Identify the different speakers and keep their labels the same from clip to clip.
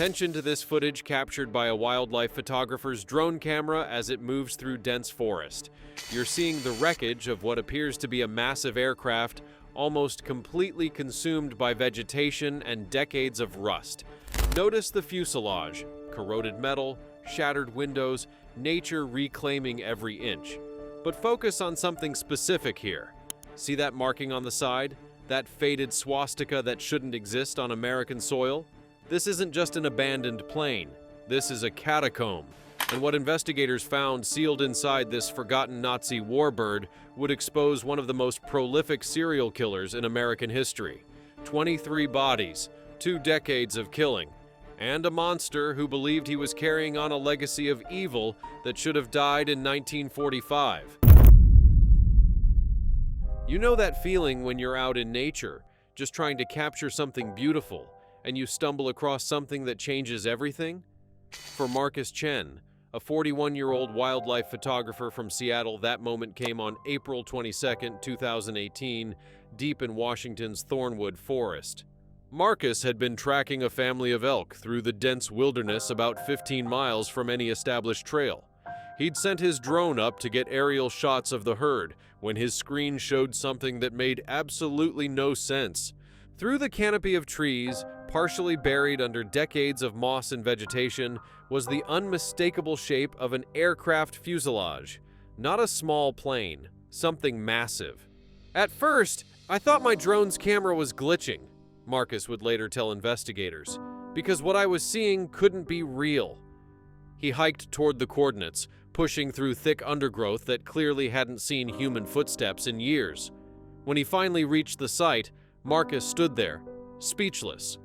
Speaker 1: attention to this footage captured by a wildlife photographer's drone camera as it moves through dense forest. You're seeing the wreckage of what appears to be a massive aircraft, almost completely consumed by vegetation and decades of rust. Notice the fuselage, corroded metal, shattered windows, nature reclaiming every inch. But focus on something specific here. See that marking on the side? That faded swastika that shouldn't exist on American soil? This isn't just an abandoned plane. This is a catacomb. And what investigators found sealed inside this forgotten Nazi warbird would expose one of the most prolific serial killers in American history. 23 bodies, 2 decades of killing, and a monster who believed he was carrying on a legacy of evil that should have died in 1945. You know that feeling when you're out in nature, just trying to capture something beautiful, and you stumble across something that changes everything? For Marcus Chen, a 41-year-old wildlife photographer from Seattle, that moment came on April 22, 2018, deep in Washington's Thornwood forest. Marcus had been tracking a family of elk through the dense wilderness about 15 miles from any established trail. He'd sent his drone up to get aerial shots of the herd when his screen showed something that made absolutely no sense. Through the canopy of trees, partially buried under decades of moss and vegetation, was the unmistakable shape of an aircraft fuselage. Not a small plane, something massive. At first, I thought my drone's camera was glitching, Marcus would later tell investigators, because what I was seeing couldn't be real. He hiked toward the coordinates, pushing through thick undergrowth that clearly hadn't seen human footsteps in years. When he finally reached the site, Marcus stood there, speechless.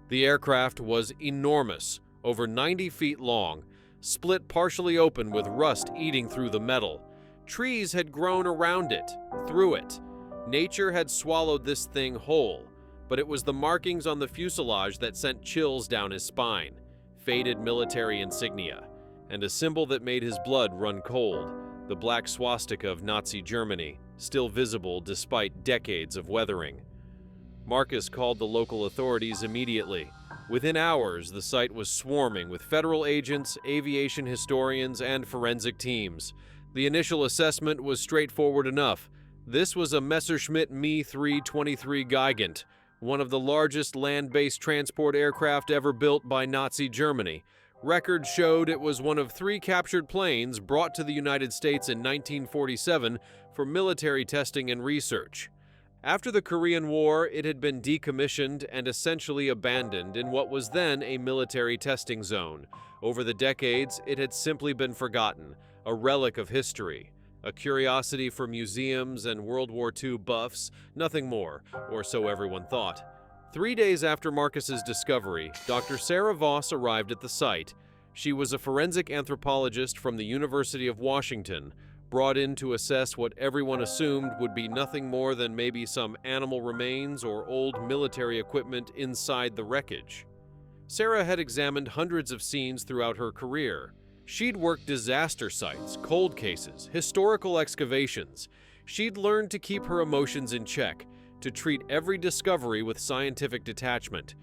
Speaker 1: The aircraft was enormous, over 90 feet long, split partially open with rust eating through the metal. Trees had grown around it, through it. Nature had swallowed this thing whole, but it was the markings on the fuselage that sent chills down his spine, faded military insignia, and a symbol that made his blood run cold, the black swastika of Nazi Germany, still visible despite decades of weathering. Marcus called the local authorities immediately. Within hours, the site was swarming with federal agents, aviation historians, and forensic teams. The initial assessment was straightforward enough. This was a Messerschmitt Me 323 Gigant, one of the largest land-based transport aircraft ever built by Nazi Germany. Records showed it was one of 3 captured planes brought to the United States in 1947 for military testing and research. After the Korean War, it had been decommissioned and essentially abandoned in what was then a military testing zone. Over the decades, it had simply been forgotten, a relic of history, a curiosity for museums and World War II buffs, nothing more, or so everyone thought. 3 days after Marcus's discovery, Dr. Sarah Voss arrived at the site. She was a forensic anthropologist from the University of Washington, brought in to assess what everyone assumed would be nothing more than maybe some animal remains or old military equipment inside the wreckage. Sarah had examined hundreds of scenes throughout her career. She'd worked disaster sites, cold cases, historical excavations. She'd learned to keep her emotions in check, to treat every discovery with scientific detachment.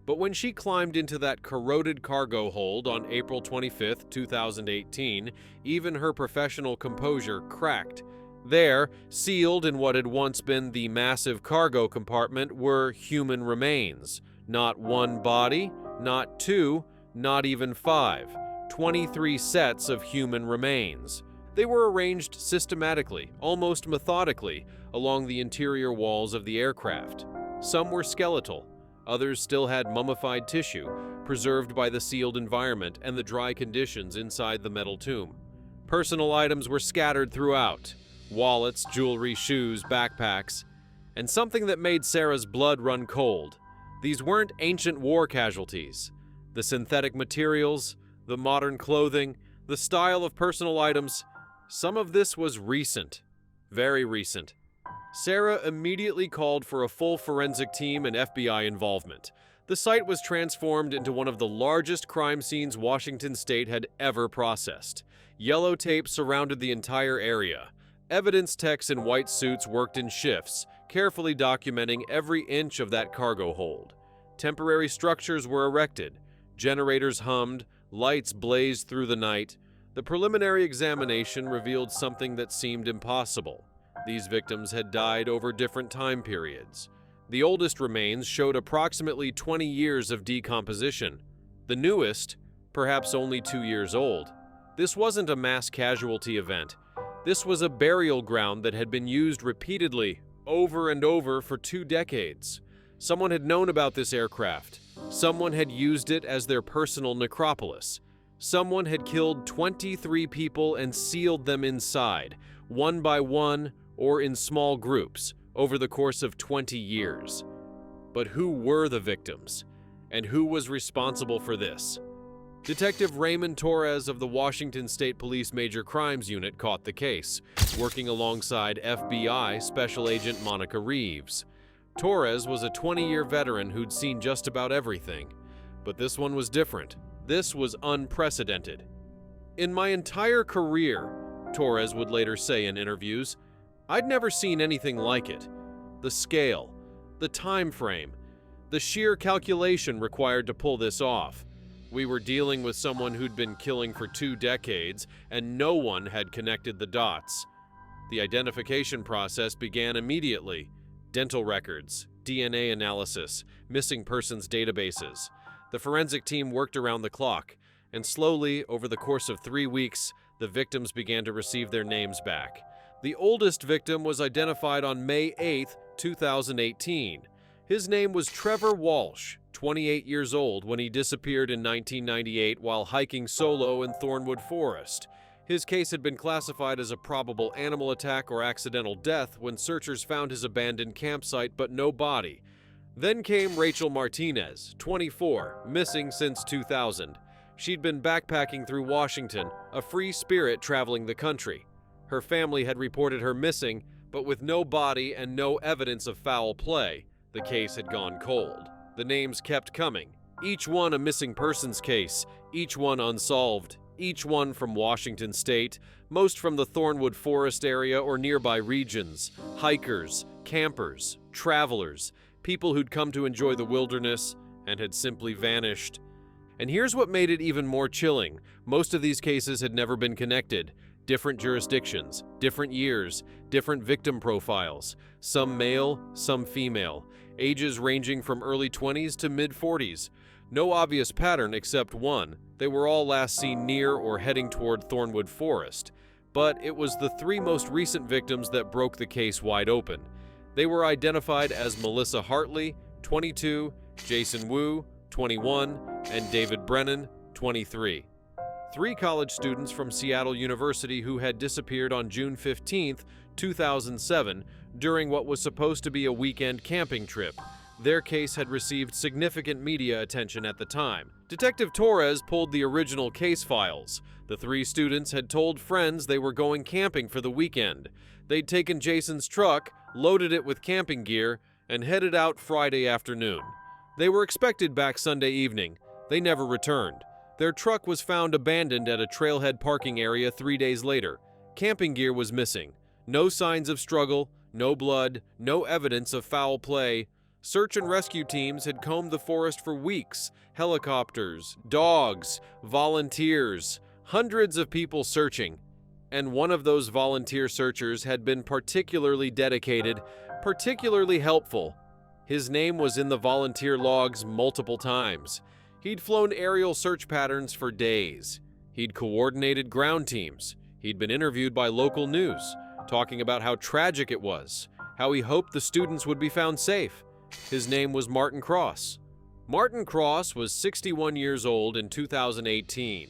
Speaker 1: But when she climbed into that corroded cargo hold on April 25, 2018, even her professional composure cracked. There, sealed in what had once been the massive cargo compartment, were human remains. Not 1 body, not 2, not even 5. 23 sets of human remains. They were arranged systematically, almost methodically, along the interior walls of the aircraft. Some were skeletal. Others still had mummified tissue, preserved by the sealed environment and the dry conditions inside the metal tomb. Personal items were scattered throughout: wallets, jewelry, shoes, backpacks, and something that made Sarah's blood run cold. These weren't ancient war casualties. The synthetic materials, the modern clothing, the style of personal items, some of this was recent, very recent. Sarah immediately called for a full forensic team and FBI involvement. The site was transformed into one of the largest crime scenes Washington state had ever processed. Yellow tape surrounded the entire area. Evidence techs in white suits worked in shifts, carefully documenting every inch of that cargo hold. Temporary structures were erected. Generators hummed, lights blazed through the night. The preliminary examination revealed something that seemed impossible. These victims had died over different time periods. The oldest remains showed approximately 20 years of decomposition. The newest, perhaps only 2 years old. This wasn't a mass casualty event. This was a burial ground that had been used repeatedly, over and over for 2 decades. Someone had known about this aircraft. Someone had used it as their personal necropolis. Someone had killed 23 people and sealed them inside, one by one or in small groups, over the course of 20 years. But who were the victims? And who was responsible for this? Detective Raymond Torres of the Washington State Police Major Crimes Unit caught the case, working alongside FBI Special Agent Monica Reeves. Torres was a 20-year veteran who'd seen just about everything. But this one was different. This was unprecedented. "In my entire career," Torres would later say in interviews, "I'd never seen anything like it. The scale, the time frame, the sheer calculation required to pull this off. We were dealing with someone who'd been killing for 2 decades, and no one had connected the dots. The identification process began immediately. Dental records, DNA analysis, missing persons databases. The forensic team worked around the clock, and slowly, over the course of 3 weeks, the victims began to receive their names back. The oldest victim was identified on May 8, 2018. His name was Trevor Walsh, 28 years old when he disappeared in 1998 while hiking solo in Thornwood Forest. His case had been classified as a probable animal attack or accidental death when searchers found his abandoned campsite but no body. Then came Rachel Martinez, 24, missing since 2000. She'd been backpacking through Washington, a free spirit traveling the country. Her family had reported her missing, but with no body and no evidence of foul play, the case had gone cold. The names kept coming, each one a missing persons case, each one unsolved, each one from Washington State, most from the Thornwood Forest area or nearby regions, hikers, campers, travelers, people who'd come to enjoy the wilderness and had simply vanished. And here's what made it even more chilling. Most of these cases had never been connected. Different jurisdictions, different years, different victim profiles, some male, some female, ages ranging from early 20s to mid-40s. No obvious pattern except one. They were all last seen near or heading toward Thornwood Forest. But it was the 3 most recent victims that broke the case wide open. They were identified as Melissa Hartley, 22, Jason Wu, 21, and David Brennan, 23. 3 college students from Seattle University who had disappeared on June 15, 2007, during what was supposed to be a weekend camping trip. Their case had received significant media attention at the time. Detective Torres pulled the original case files. The 3 students had told friends they were going camping for the weekend. They'd taken Jason's truck, loaded it with camping gear, and headed out Friday afternoon. They were expected back Sunday evening. They never returned. Their truck was found abandoned at a trailhead parking area 3 days later. Camping gear was missing. No signs of struggle, no blood, no evidence of foul play. Search and rescue teams had combed the forest for weeks. Helicopters, dogs, volunteers, hundreds of people searching. And one of those volunteer searchers had been particularly dedicated, particularly helpful. His name was in the volunteer logs multiple times. He'd flown aerial search patterns for days. He'd coordinated ground teams. He'd been interviewed by local news, talking about how tragic it was, how he hoped the students would be found safe. His name was Martin Cross. Martin Cross was 61 years old in 2018.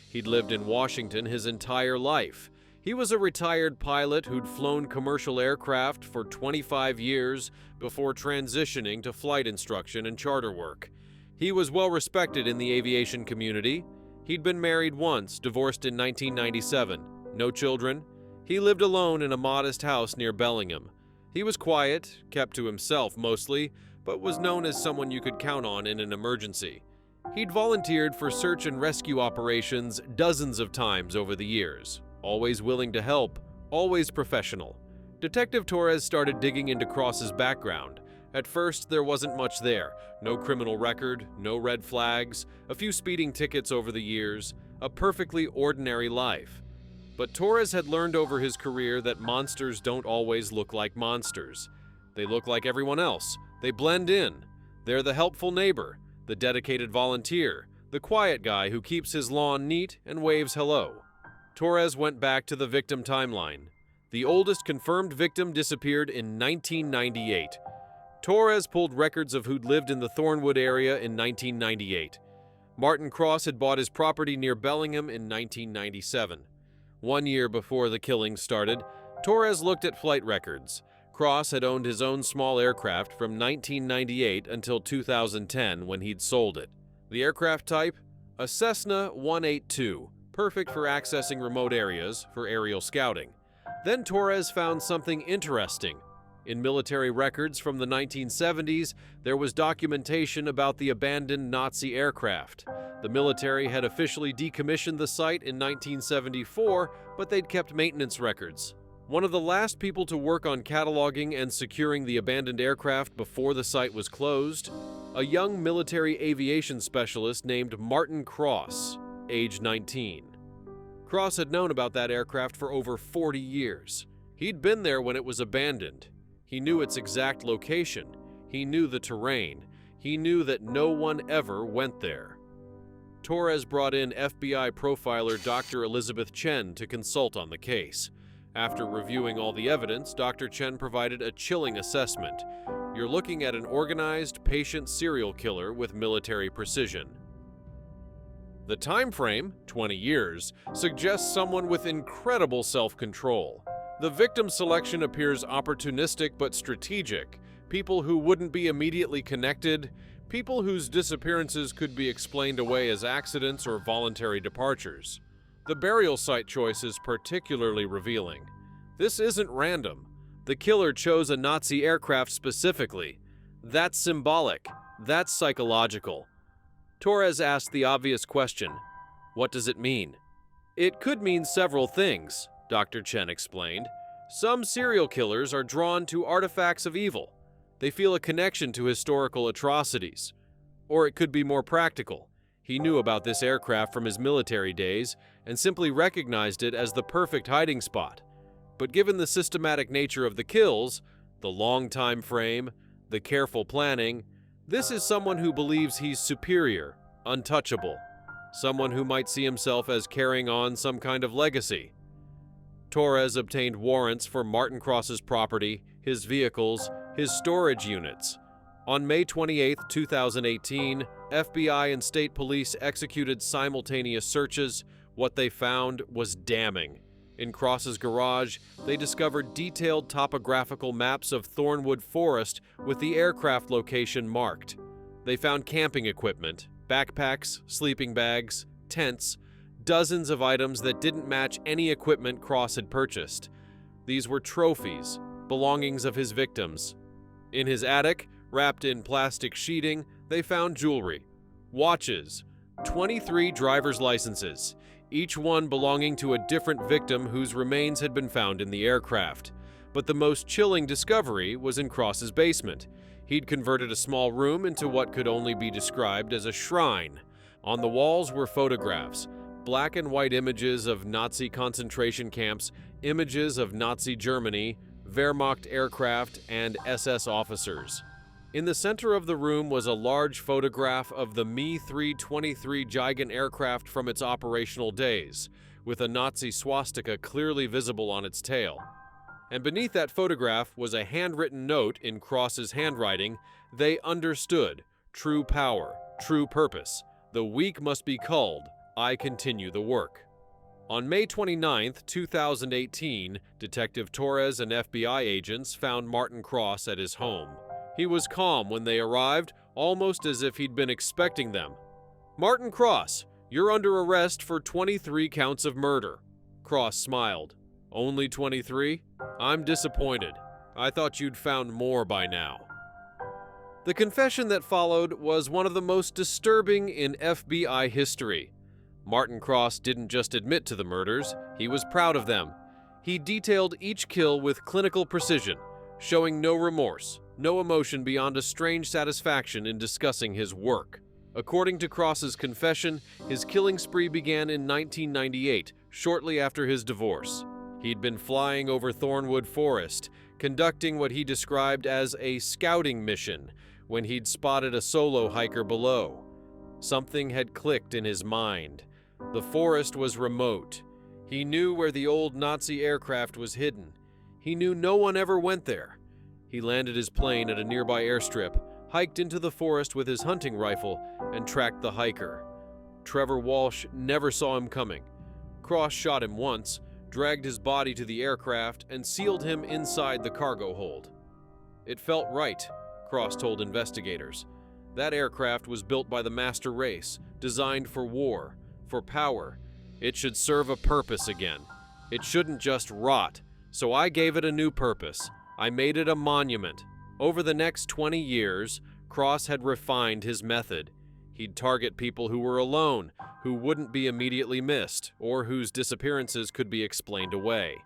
Speaker 1: He'd lived in Washington his entire life. He was a retired pilot who'd flown commercial aircraft for 25 years before transitioning to flight instruction and charter work. He was well respected in the aviation community. He'd been married once, divorced in 1997. No children. He lived alone in a modest house near Bellingham. He was quiet, kept to himself mostly, but was known as someone you could count on in an emergency. He'd volunteered for search and rescue operations dozens of times over the years, always willing to help, always professional. Detective Torres started digging into Cross's background, At first, there wasn't much there. No criminal record, no red flags, a few speeding tickets over the years, a perfectly ordinary life. But Torres had learned over his career that monsters don't always look like monsters. They look like everyone else. They blend in. They're the helpful neighbor, the dedicated volunteer, the quiet guy who keeps his lawn neat and waves hello. Torres went back to the victim timeline. The oldest confirmed victim disappeared in 1998. Torres pulled records of who'd lived in the Thornwood area in 1998. Martin Cross had bought his property near Bellingham in 1997. 1 year before the killings started, Torres looked at flight records. Cross had owned his own small aircraft from 1998 until 2010 when he'd sold it. The aircraft type? A Cessna 182, perfect for accessing remote areas for aerial scouting. Then Torres found something interesting. In military records from the 1970s, there was documentation about the abandoned Nazi aircraft. The military had officially decommissioned the site in 1974, but they'd kept maintenance records. One of the last people to work on cataloging and securing the abandoned aircraft before the site was closed, a young military aviation specialist named Martin Cross, age 19. Cross had known about that aircraft for over 40 years. He'd been there when it was abandoned. He knew its exact location. He knew the terrain. He knew that no one ever went there. Torres brought in FBI profiler Dr. Elizabeth Chen to consult on the case. After reviewing all the evidence, Dr. Chen provided a chilling assessment. You're looking at an organized, patient serial killer with military precision. The time frame, 20 years, suggests someone with incredible self-control. The victim selection appears opportunistic but strategic. People who wouldn't be immediately connected, people whose disappearances could be explained away as accidents or voluntary departures. The burial site choice is particularly revealing. This isn't random. The killer chose a Nazi aircraft specifically. That's symbolic. That's psychological. Torres asked the obvious question, what does it mean? It could mean several things, Dr. Chen explained. Some serial killers are drawn to artifacts of evil. They feel a connection to historical atrocities. Or it could be more practical. He knew about this aircraft from his military days and simply recognized it as the perfect hiding spot. But given the systematic nature of the kills, the long time frame, the careful planning, this is someone who believes he's superior, untouchable, someone who might see himself as carrying on some kind of legacy. Torres obtained warrants for Martin Cross's property, his vehicles, his storage units. On May 28, 2018, FBI and state police executed simultaneous searches. What they found was damning. In Cross's garage, they discovered detailed topographical maps of Thornwood Forest with the aircraft location marked. They found camping equipment, backpacks, sleeping bags, tents, dozens of items that didn't match any equipment Cross had purchased. These were trophies, belongings of his victims. In his attic, wrapped in plastic sheeting, they found jewelry, watches, 23 driver's licenses, each one belonging to a different victim whose remains had been found in the aircraft. But the most chilling discovery was in Cross's basement. He'd converted a small room into what could only be described as a shrine. On the walls were photographs, black and white images of Nazi concentration camps, images of Nazi Germany, Wehrmacht aircraft, and SS officers. In the center of the room was a large photograph of the Me-323 Gigant aircraft from its operational days, with a Nazi swastika clearly visible on its tail. And beneath that photograph was a handwritten note in Cross's handwriting. They understood. True power, true purpose. The weak must be culled. I continue the work. On May 29, 2018, Detective Torres and FBI agents found Martin Cross at his home. He was calm when they arrived, almost as if he'd been expecting them. Martin Cross, you're under arrest for 23 counts of murder. Cross smiled. Only 23? I'm disappointed. I thought you'd found more by now. The confession that followed was one of the most disturbing in FBI history. Martin Cross didn't just admit to the murders, he was proud of them. He detailed each kill with clinical precision, showing no remorse, no emotion beyond a strange satisfaction in discussing his work. According to Cross's confession, his killing spree began in 1998, shortly after his divorce. He'd been flying over Thornwood Forest, conducting what he described as a scouting mission, when he'd spotted a solo hiker below. Something had clicked in his mind. The forest was remote. He knew where the old Nazi aircraft was hidden. He knew no one ever went there. He landed his plane at a nearby airstrip, hiked into the forest with his hunting rifle, and tracked the hiker. Trevor Walsh never saw him coming. Cross shot him once, dragged his body to the aircraft, and sealed him inside the cargo hold. It felt right, Cross told investigators. That aircraft was built by the master race, designed for war, for power. It should serve a purpose again. It shouldn't just rot, so I gave it a new purpose. I made it a monument. Over the next 20 years, Cross had refined his method. He'd target people who were alone, who wouldn't be immediately missed, or whose disappearances could be explained away.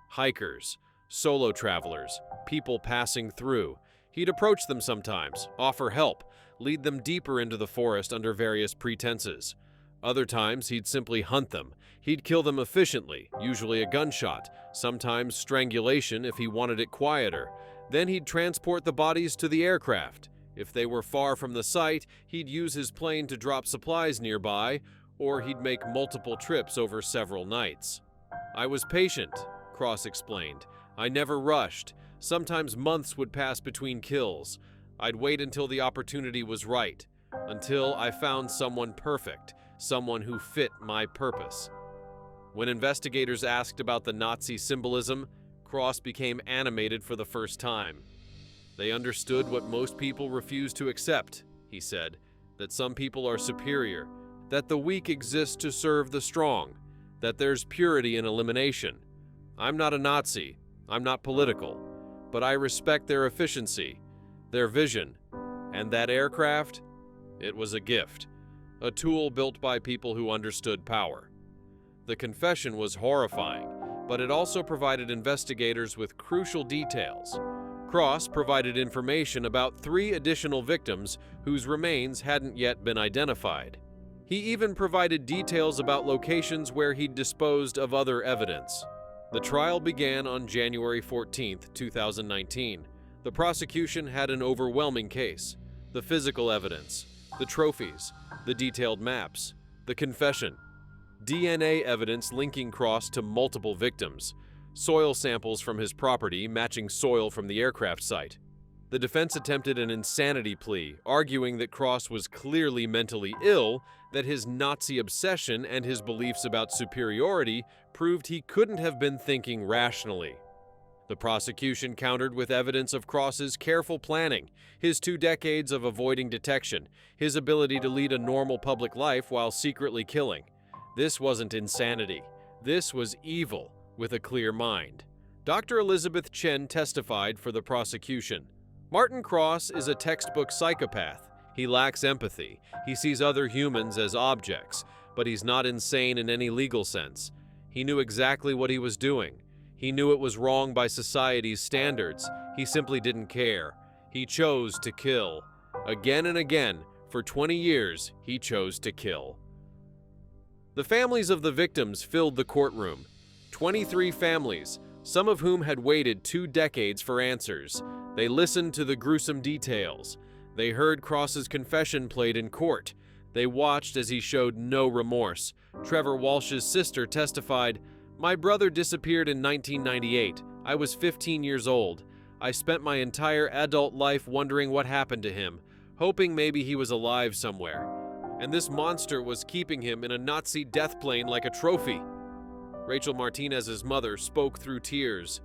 Speaker 1: Hikers, solo travelers, people passing through. He'd approach them sometimes, offer help, lead them deeper into the forest under various pretenses. Other times, he'd simply hunt them. He'd kill them efficiently, usually a gunshot, sometimes strangulation if he wanted it quieter. Then he'd transport the bodies to the aircraft. If they were far from the site, he'd use his plane to drop supplies nearby, or he'd make multiple trips over several nights. I was patient, Cross explained. I never rushed. Sometimes months would pass between kills. I'd wait until the opportunity was right, until I found someone perfect, someone who fit my purpose. When investigators asked about the Nazi symbolism, Cross became animated for the first time. They understood what most people refuse to accept, he said, that some people are superior, that the weak exist to serve the strong, that there's purity in elimination. I'm not a Nazi, I'm not political, but I respect their efficiency, their vision, and that aircraft, it was a gift, a tool built by people who understood power. The confession was horrifying, but it also provided investigators with crucial details. Cross provided information about 3 additional victims whose remains hadn't yet been identified. He even provided details about locations where he'd disposed of other evidence. The trial began on January 14, 2019. The prosecution had an overwhelming case: the physical evidence, the trophies, the detailed maps, the confession, DNA evidence linking Cross to multiple victims, soil samples from his property matching soil from the aircraft site. The defense attempted an insanity plea, arguing that Cross was clearly mentally ill, that his Nazi obsession and his beliefs about superiority proved he couldn't have been thinking rationally. The prosecution countered with evidence of Cross's careful planning, his 2 decades of avoiding detection, his ability to lead a normal public life while secretly killing. This wasn't insanity. This was evil with a clear mind. Dr. Elizabeth Chen testified for the prosecution. Martin Cross is a textbook psychopath. He lacks empathy. He sees other humans as objects, but he's not insane in any legal sense. He knew exactly what he was doing. He knew it was wrong by society's standards. He simply didn't care. He chose to kill. Again and again, for 20 years, he chose to kill. The families of the victims filled the courtroom. 23 families, some of whom had waited 2 decades for answers. They listened to the gruesome details. They heard Cross's confession played in court. They watched as he showed no remorse. Trevor Walsh's sister testified, "My brother disappeared in 1998. I was 15 years old. I spent my entire adult life wondering what happened to him, hoping maybe he was alive somewhere. And this monster was keeping him in a Nazi death plane like a trophy." Rachel Martinez's mother spoke through tears.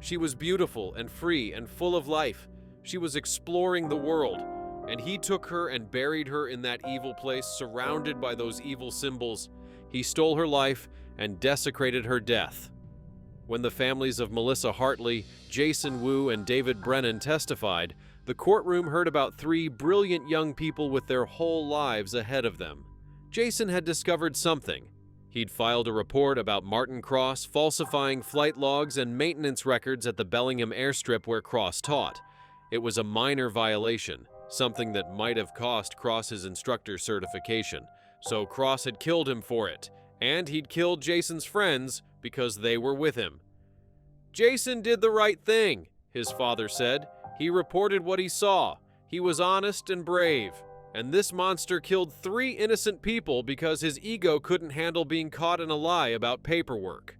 Speaker 1: She was beautiful and free and full of life. She was exploring the world, and he took her and buried her in that evil place, surrounded by those evil symbols. He stole her life and desecrated her death. When the families of Melissa Hartley, Jason Wu, and David Brennan testified, the courtroom heard about 3 brilliant young people with their whole lives ahead of them. Jason had discovered something. He'd filed a report about Martin Cross falsifying flight logs and maintenance records at the Bellingham airstrip where Cross taught. It was a minor violation, something that might have cost Cross his instructor certification. So Cross had killed him for it, and he'd killed Jason's friends because they were with him. "Jason did the right thing," his father said. "He reported what he saw. He was honest and brave. And this monster killed 3 innocent people because his ego couldn't handle being caught in a lie about paperwork."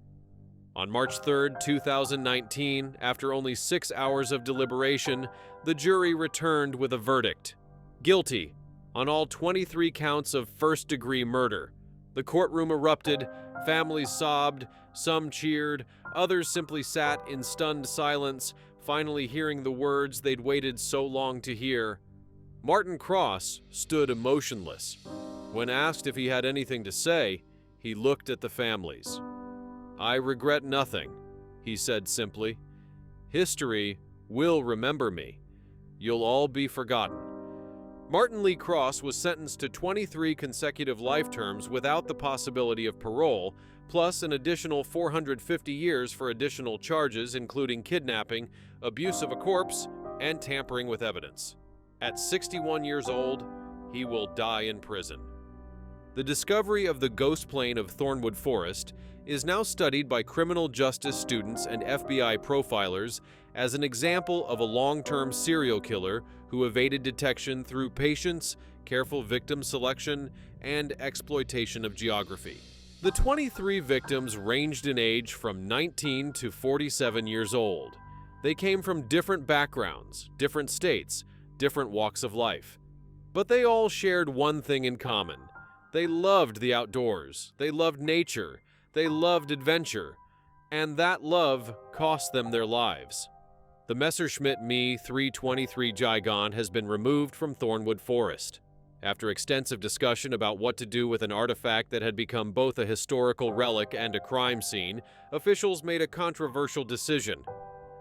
Speaker 1: On March 3, 2019, after only 6 hours of deliberation, the jury returned with a verdict: guilty on all 23 counts of first-degree murder. The courtroom erupted, families sobbed, some cheered, others simply sat in stunned silence, finally hearing the words they'd waited so long to hear. Martin Cross stood emotionless. When asked if he had anything to say, he looked at the families. "I regret nothing," he said simply. "History will remember me. You'll all be forgotten." Martin Lee Cross was sentenced to 23 consecutive life terms without the possibility of parole, plus an additional 450 years for additional charges including kidnapping, abuse of a corpse, and tampering with evidence. At 61 years old, he will die in prison. The discovery of the ghost plane of Thornwood Forest is now studied by criminal justice students and FBI profilers as an example of a long-term serial killer who evaded detection through patience, careful victim selection, and exploitation of geography. The 23 victims ranged in age from 19 to 47 years old. They came from different backgrounds, different states, different walks of life. But they all shared one thing in common. They loved the outdoors, they loved nature, they loved adventure, and that love cost them their lives. The Messerschmitt Me 323 Gigon has been removed from Thornwood Forest. After extensive discussion about what to do with an artifact that had become both a historical relic and a crime scene, officials made a controversial decision.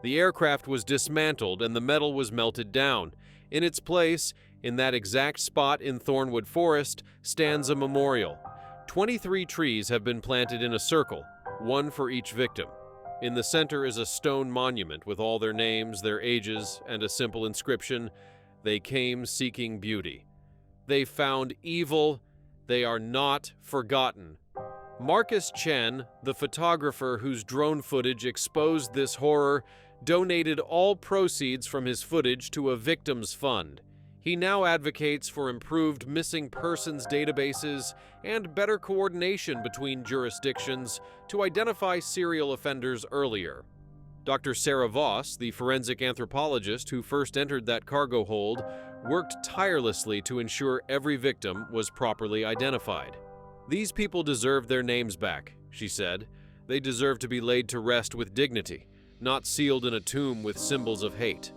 Speaker 1: The aircraft was dismantled and the metal was melted down. In its place, in that exact spot in Thornwood Forest, stands a memorial. 23 trees have been planted in a circle, one for each victim. In the center is a stone monument with all their names, their ages, and a simple inscription: "They came seeking beauty. They found evil. They are not forgotten." Marcus Chen, the photographer whose drone footage exposed this horror, donated all proceeds from his footage to a victims fund. He now advocates for improved missing persons databases and better coordination between jurisdictions to identify serial offenders earlier. Dr. Sarah Voss, the forensic anthropologist who first entered that cargo hold, worked tirelessly to ensure every victim was properly identified. "These people deserve their names back," she said. "They deserve to be laid to rest with dignity, not sealed in a tomb with symbols of hate."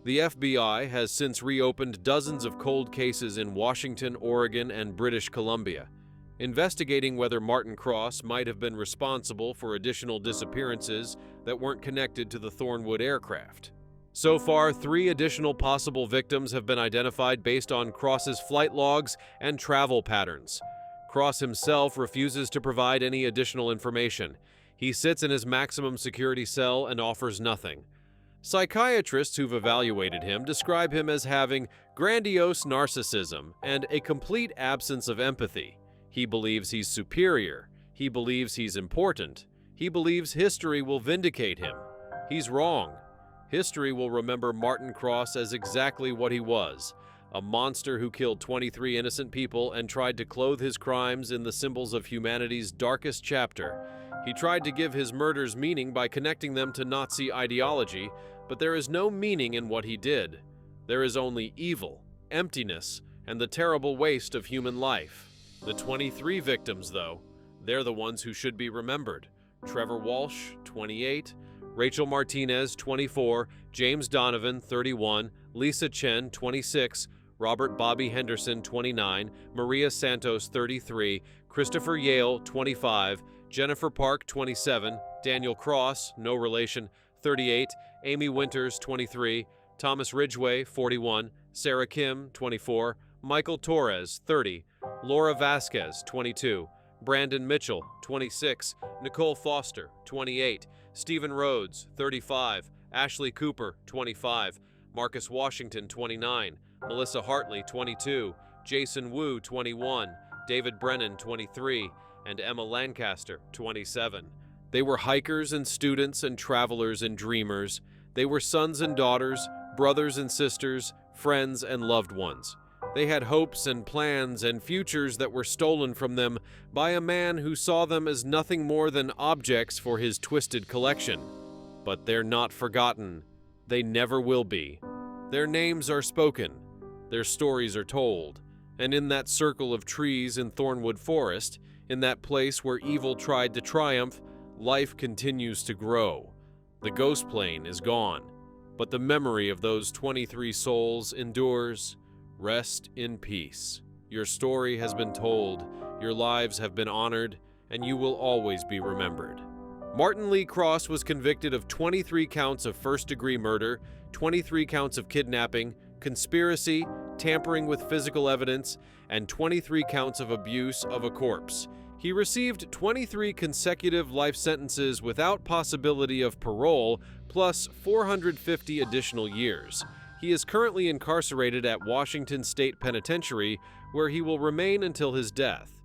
Speaker 1: The FBI has since reopened dozens of cold cases in Washington, Oregon, and British Columbia, investigating whether Martin Cross might have been responsible for additional disappearances that weren't connected to the Thornwood aircraft. So far, 3 additional possible victims have been identified based on Cross's flight logs and travel patterns. Cross himself refuses to provide any additional information. He sits in his maximum security cell and offers nothing. Psychiatrists who've evaluated him describe him as having grandiose narcissism and a complete absence of empathy. He believes he's superior. He believes he's important. He believes history will vindicate him. He's wrong. History will remember Martin Cross as exactly what he was: a monster who killed 23 innocent people and tried to clothe his crimes in the symbols of humanity's darkest chapter. He tried to give his murders meaning by connecting them to Nazi ideology, but there is no meaning in what he did. There is only evil, emptiness, and the terrible waste of human life. The 23 victims, though, they're the ones who should be remembered. Trevor Walsh, 28, Rachel Martinez, 24, James Donovan, 31, Lisa Chen, 26, Robert Bobby Henderson, 29, Maria Santos, 33, Christopher Yale, 25, Jennifer Park, 27, Daniel Cross, no relation, 38, Amy Winters, 23, Thomas Ridgway, 41, Sarah Kim, 24, Michael Torres, 30, Laura Vasquez, 22, Brandon Mitchell, 26, Nicole Foster, 28, Stephen Rhodes, 35, Ashley Cooper, 25, Marcus Washington, 29, Melissa Hartley, 22, Jason Wu, 21, David Brennan, 23, and Emma Lancaster, 27. They were hikers and students and travelers and dreamers. They were sons and daughters, brothers and sisters, friends and loved ones. They had hopes and plans and futures that were stolen from them by a man who saw them as nothing more than objects for his twisted collection. But they're not forgotten. They never will be. Their names are spoken. Their stories are told. And in that circle of trees in Thornwood Forest, in that place where evil tried to triumph, life continues to grow. The ghost plane is gone, but the memory of those 23 souls endures. Rest in peace. Your story has been told, your lives have been honored, and you will always be remembered. Martin Lee Cross was convicted of 23 counts of first-degree murder, 23 counts of kidnapping, conspiracy, tampering with physical evidence, and 23 counts of abuse of a corpse. He received 23 consecutive life sentences without possibility of parole, plus 450 additional years. He is currently incarcerated at Washington State Penitentiary, where he will remain until his death.